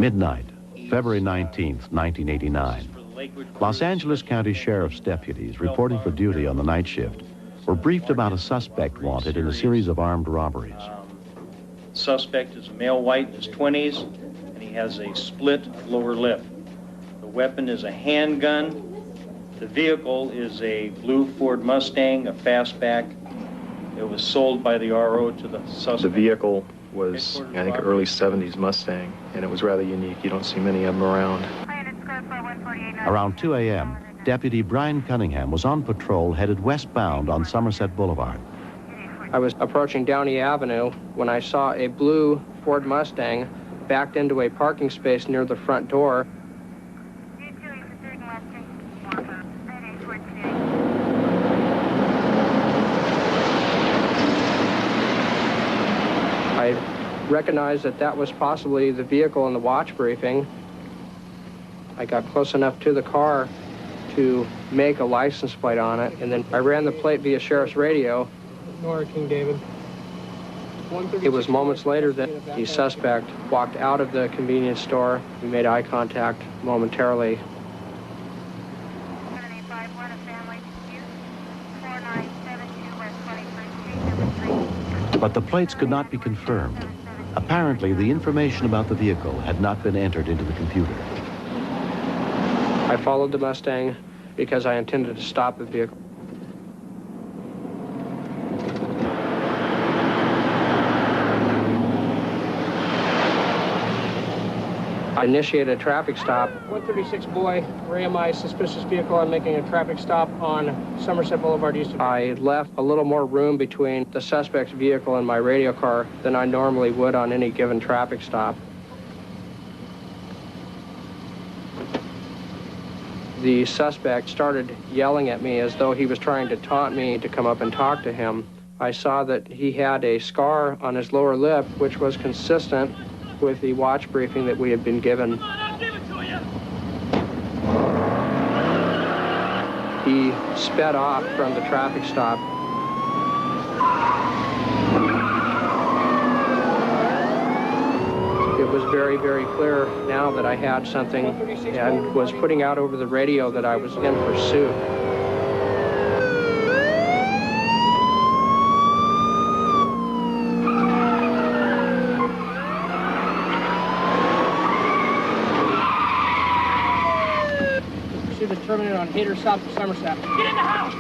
Midnight, February 19th, 1989. Los Angeles County Sheriff's deputies reporting for duty on the night shift were briefed about a suspect wanted in a series of armed robberies. Suspect is a male white in his 20s, and he has a split lower lip. The weapon is a handgun. The vehicle is a blue Ford Mustang, a fastback. It was sold by the RO to the suspect. The vehicle was, I think, early 70s Mustang, and it was rather unique. You don't see many of them around. Around 2 a.m., Deputy Brian Cunningham was on patrol headed westbound on Somerset Boulevard. I was approaching Downey Avenue when I saw a blue Ford Mustang backed into a parking space near the front door. I recognized that that was possibly the vehicle in the watch briefing. I got close enough to the car to make a license plate on it, and then I ran the plate via sheriff's radio. Nora King David. It was moments later that the suspect walked out of the convenience store. We made eye contact momentarily. But the plates could not be confirmed. Apparently, the information about the vehicle had not been entered into the computer. I followed the Mustang because I intended to stop the vehicle. I initiated a traffic stop. 136 boy, where am I? Suspicious vehicle. I'm making a traffic stop on Somerset Boulevard East of... I left a little more room between the suspect's vehicle and my radio car than I normally would on any given traffic stop. The suspect started yelling at me as though he was trying to taunt me to come up and talk to him. I saw that he had a scar on his lower lip, which was consistent with the watch briefing that we had been given. He sped off from the traffic stop. It was very, very clear now that I had something and was putting out over the radio that I was in pursuit. Terminated on Hayter south of Somerset. Get in the house!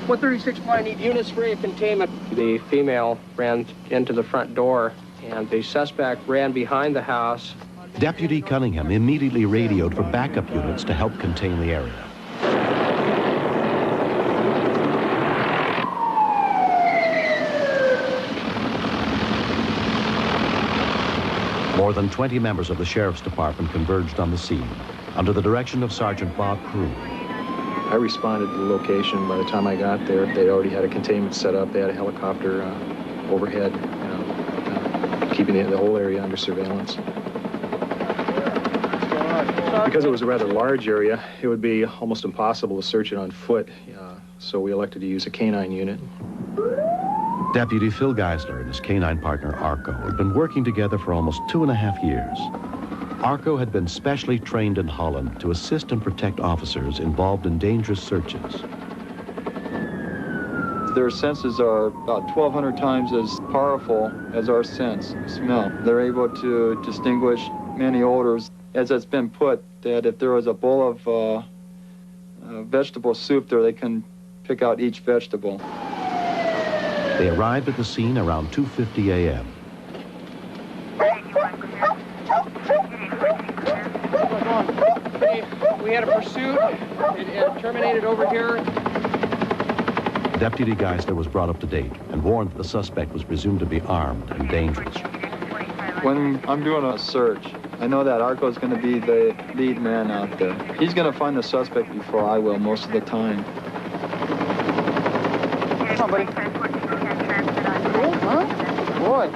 136 boy, I need units free of containment. The female ran into the front door, and the suspect ran behind the house. Deputy Cunningham immediately radioed for backup units to help contain the area. More than 20 members of the Sheriff's Department converged on the scene under the direction of Sergeant Bob Crew. I responded to the location. By the time I got there, they'd already had a containment set up. They had a helicopter overhead, keeping the whole area under surveillance. Because it was a rather large area, it would be almost impossible to search it on foot, so we elected to use a canine unit. Deputy Phil Geisler and his canine partner, Arco, had been working together for almost 2.5 years. Arco had been specially trained in Holland to assist and protect officers involved in dangerous searches. Their senses are about 1,200 times as powerful as our sense of smell. They're able to distinguish many odors. As it's been put, that if there was a bowl of vegetable soup there, they can pick out each vegetable. They arrived at the scene around 2:50 a.m. We had a pursuit. It terminated over here. Deputy Geisler was brought up to date and warned that the suspect was presumed to be armed and dangerous. When I'm doing a search, I know that Arco's going to be the lead man out there. He's going to find the suspect before I will most of the time. Come on, buddy. Boy.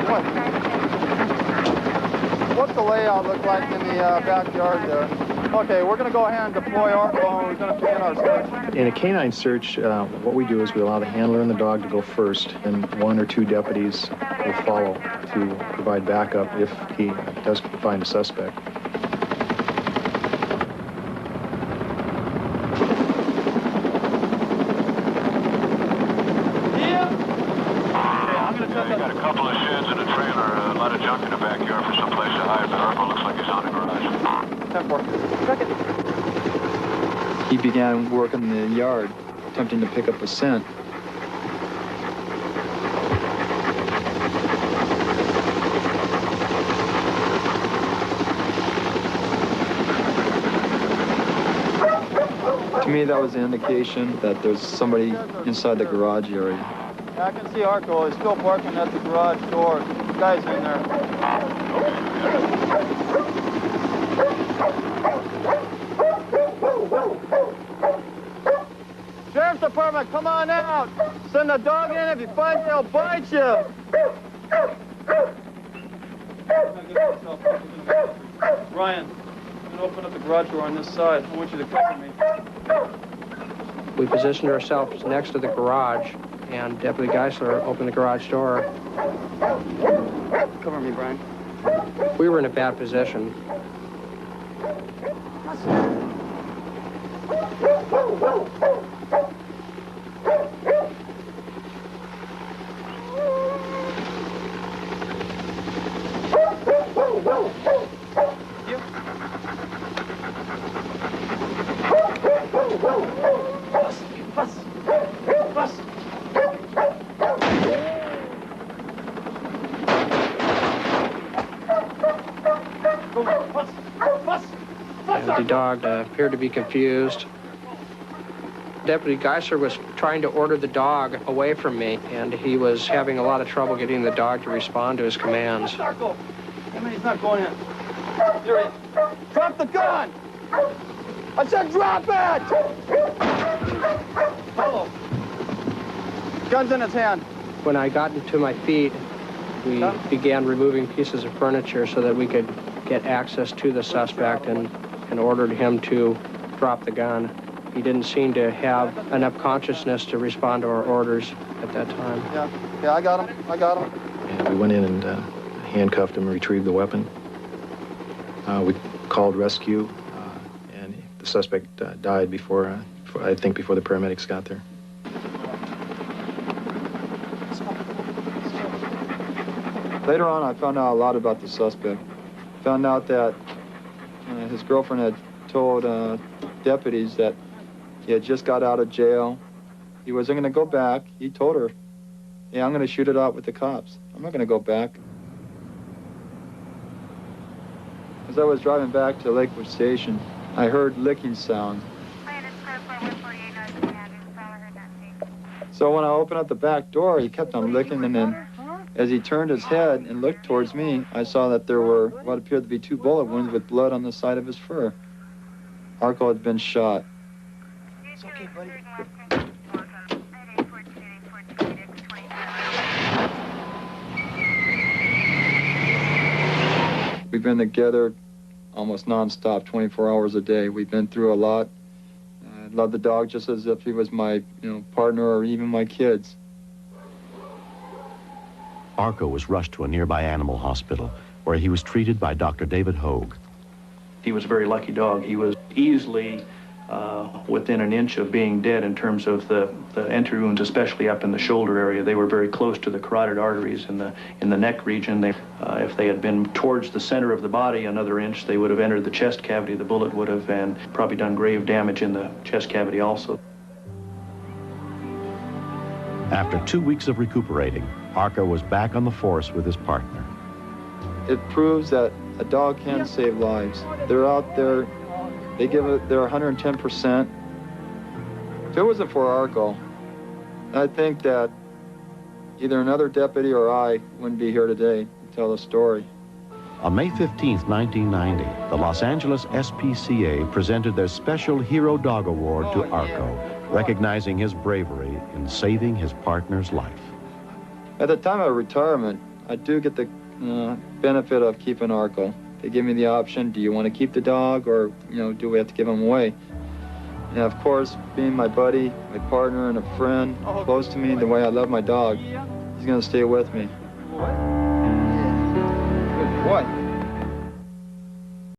What? What the the layout look like in the backyard there? Okay, we're going to go ahead and deploy ARCO, and we're going to begin our search. In a canine search, what we do is we allow the handler and the dog to go first, and 1 or 2 deputies will follow to provide backup if he does find a suspect. You got a couple of sheds and a trailer, a lot of junk in the backyard for someplace to hide, but Arpo looks like he's on the garage. 10-4. He began working in the yard, attempting to pick up a scent. To me, that was an indication that there's somebody inside the garage area. I can see Arco is still barking at the garage door. The guy's in there. Sheriff's Department, come on out. Send a dog in. If you find they'll bite you. Ryan, I'm going to open up the garage door on this side. I want you to cover me. We positioned ourselves next to the garage, and Deputy Geisler opened the garage door. Cover me, Brian. We were in a bad position. The dog appeared to be confused. Deputy Geisler was trying to order the dog away from me, and he was having a lot of trouble getting the dog to respond to his commands. I mean, he's not going in. There he is. Drop the gun! I said drop it! Follow. Gun's in his hand. When I got to my feet, we began removing pieces of furniture so that we could get access to the suspect, and ordered him to drop the gun. He didn't seem to have enough consciousness to respond to our orders at that time. Yeah, I got him. And we went in and handcuffed him and retrieved the weapon. We called rescue, and the suspect died before the paramedics got there. Later on, I found out a lot about the suspect. Found out that his girlfriend had told deputies that he had just got out of jail. He wasn't going to go back. He told her, "Yeah, I'm going to shoot it out with the cops. I'm not going to go back." As I was driving back to Lakewood Station, I heard licking sounds. So when I opened up the back door, he kept on licking, and then as he turned his head and looked towards me, I saw that there were what appeared to be 2 bullet wounds with blood on the side of his fur. Arco had been shot. It's okay, buddy. We've been together almost nonstop, 24 hours a day. We've been through a lot. I love the dog just as if he was my, partner or even my kids. Arco was rushed to a nearby animal hospital where he was treated by Dr. David Hogue. He was a very lucky dog. He was easily within an inch of being dead in terms of the entry wounds, especially up in the shoulder area. They were very close to the carotid arteries in the neck region. If they had been towards the center of the body another inch, they would have entered the chest cavity. The bullet would have and probably done grave damage in the chest cavity also. After 2 weeks of recuperating, Arco was back on the force with his partner. It proves that a dog can save lives. They're out there, they give it their 110%. If it wasn't for Arco, I think that either another deputy or I wouldn't be here today to tell the story. On May 15, 1990, the Los Angeles SPCA presented their special Hero Dog Award to Arco, recognizing his bravery in saving his partner's life. At the time of retirement, I do get the benefit of keeping Arco. they give me the option, do you want to keep the dog, or, you know, do we have to give him away? And of course, being my buddy, my partner, and a friend, close to me the way I love my dog, he's going to stay with me. Good boy.